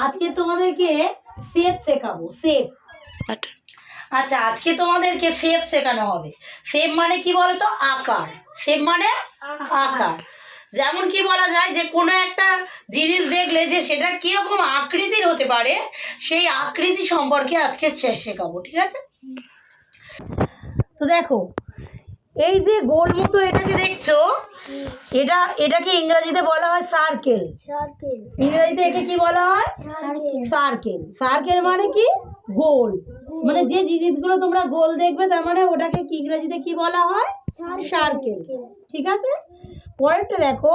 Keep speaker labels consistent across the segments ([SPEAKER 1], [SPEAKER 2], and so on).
[SPEAKER 1] আজকে তোমাদেরকে শেপ শেখাবো। শেপ। আচ্ছা, আজকে তোমাদেরকে শেপ শেখানো হবে। শেপ মানে কি বলতো? আকার। শেপ মানে আকার। যেমন কি বলা যায় যে কোনো একটা জিনিস দেখলে যে সেটা কিরকম আকৃতির হতে পারে, সেই আকৃতি সম্পর্কে আজকে শেখাবো। ঠিক আছে? তো দেখো, এই যে গোল মতো এটাকে দেখছো, এটাকে ইংরেজিতে বলা হয় সার্কেল। ইংরেজিতে একে কি বলা হয়? সার্কেল। সার্কেল মানে কি? গোল। মানে যে জিনিসগুলো তোমরা গোল দেখবে তার মানে ওটাকে কি ইংরেজিতে কি বলা হয়? সার্কেল। ঠিক আছে? পরেরটা দেখো,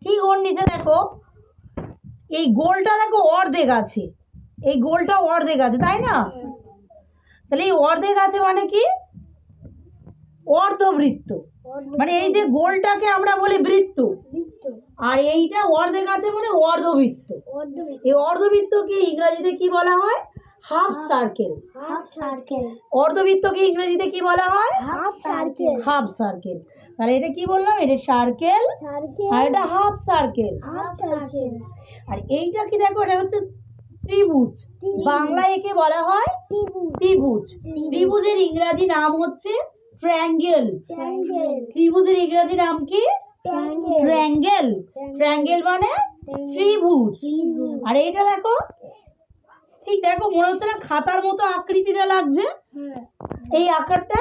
[SPEAKER 1] ঠিক ওর নিচে দেখো, এই গোলটা দেখো অর্ধেক আছে, এই গোলটা অর্ধেক আছে, তাই না? তাহলে এই অর্ধেক আছে মানে কি? অর্ধবৃত্ত। মানে এই যে গোলটাকে আমরা বলি বৃত্ত, আর এইটা অর্ধেক আছে মানে অর্ধবৃত্ত। এই অর্ধবৃত্তকে ইংরেজিতে কি বলা হয়? Half circle. অর্ধবৃত্তকে ইংরেজিতে কি বলা হয়? Half circle. তাহলে এটা কি বললাম? এটা সার্কেল আর এটা হাফ সার্কেল। আর এইটা কি দেখো, এটা হচ্ছে ত্রিভুজ। বাংলায় একে বলা হয় ত্রিভুজ। ত্রিভুজের ইংরেজি নাম হচ্ছে ট্রায়াঙ্গেল। ত্রিভুজের ইংরেজি নাম কি? ট্রায়াঙ্গেল। ট্রায়াঙ্গেল মানে ত্রিভুজ। আর এইটা দেখো, ঠিক দেখো, মনে হচ্ছে না খাতার মতো আকৃতিটা লাগছে? এই আকারটা,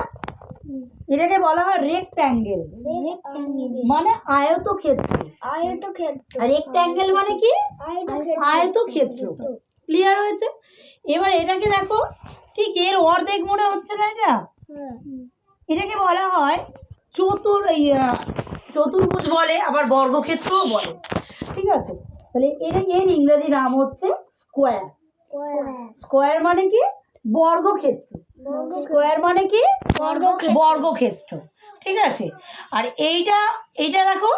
[SPEAKER 1] এটাকে বলা হয় রেক্ট্যাঙ্গেল। মানে আয়তক্ষেত্র। আর রেক্ট্যাঙ্গেল মানে কি? আয়তক্ষেত্র। ক্লিয়ার হয়েছে? এবার এটাকে দেখো, ঠিক এর অর্ধেক মনে হচ্ছে না এটা? এটাকে বলা হয় চতুর্ভুজ বলে, আবার বর্গক্ষেত্রও বলে। ঠিক আছে? তাহলে এর ইংরেজি নাম হচ্ছে স্কোয়ার। স্কোয়ার মানে কি? বর্গক্ষেত্র। স্কোয়ার মানে কি? বর্গক্ষেত্র। ঠিক আছে? আর এইটা দেখো,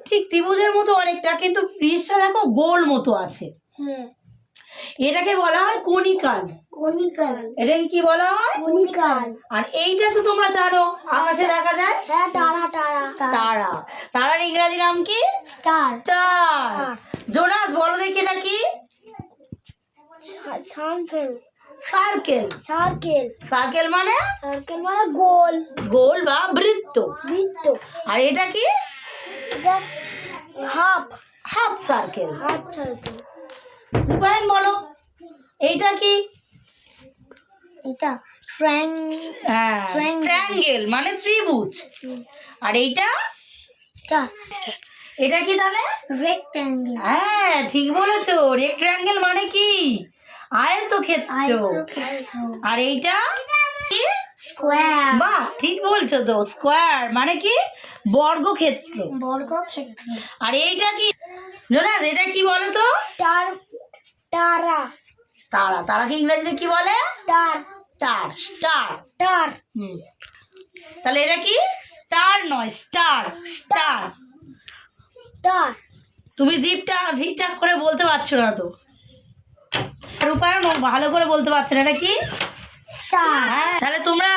[SPEAKER 1] ঠিক ত্রিভুজের মতো অনেকটা, কিন্তু পৃষ্ঠটা দেখো গোল মতো আছে। এটাকে বলা হয় কনিকাল। এটাকে কি বলা হয়? কনিকাল। আর এইটা তো তোমরা জানো, আকাশে দেখা যায় তারা। তারার ইংরেজি নাম কি? স্টার। জোনাস, বলো দেখি এটা কি? সার্কেল। সার্কেল মানে গোল। গোল বা বৃত্ত। আর এটা কি? Half circle. রূপায়ণ বলো, এইটা কি?
[SPEAKER 2] এটা
[SPEAKER 1] ট্রায়াঙ্গেল মানে ত্রিভুজ। আর এইটা? এটা কি তাহলে?
[SPEAKER 2] রেক্ট্যাঙ্গেল।
[SPEAKER 1] হ্যাঁ, ঠিক বলেছো। রেক্ট্যাঙ্গেল মানে কি? আয়তক্ষেত্র। আর এইটা কি?
[SPEAKER 2] স্কোয়ার।
[SPEAKER 1] বাহ, ঠিক বলছো তো। স্কোয়ার মানে কি? বর্গক্ষেত্র। আর এইটা কি জোনাস? এটা কি বলো তো?
[SPEAKER 2] তারা।
[SPEAKER 1] তারাকে ইংরেজিতে কি বলে? স্টার। তাহলে এটা কি? স্টার নয়, স্টার। তুমি জিপটা ঠিকঠাক করে বলতে পারছো না তো। রূপায়ণ ভালো করে বলতে পারছে না। এটা কি?
[SPEAKER 2] স্টার।
[SPEAKER 1] হ্যাঁ, তাহলে তোমরা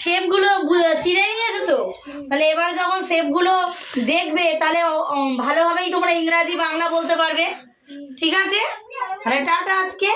[SPEAKER 1] শেপগুলো চিনে নিয়েছো তো? তাহলে এবার যখন শেপগুলো দেখবে তাহলে ভালোভাবেই তোমরা ইংরাজি বাংলা বলতে পারবে। ঠিক আছে? তাহলে টাটা আজকে।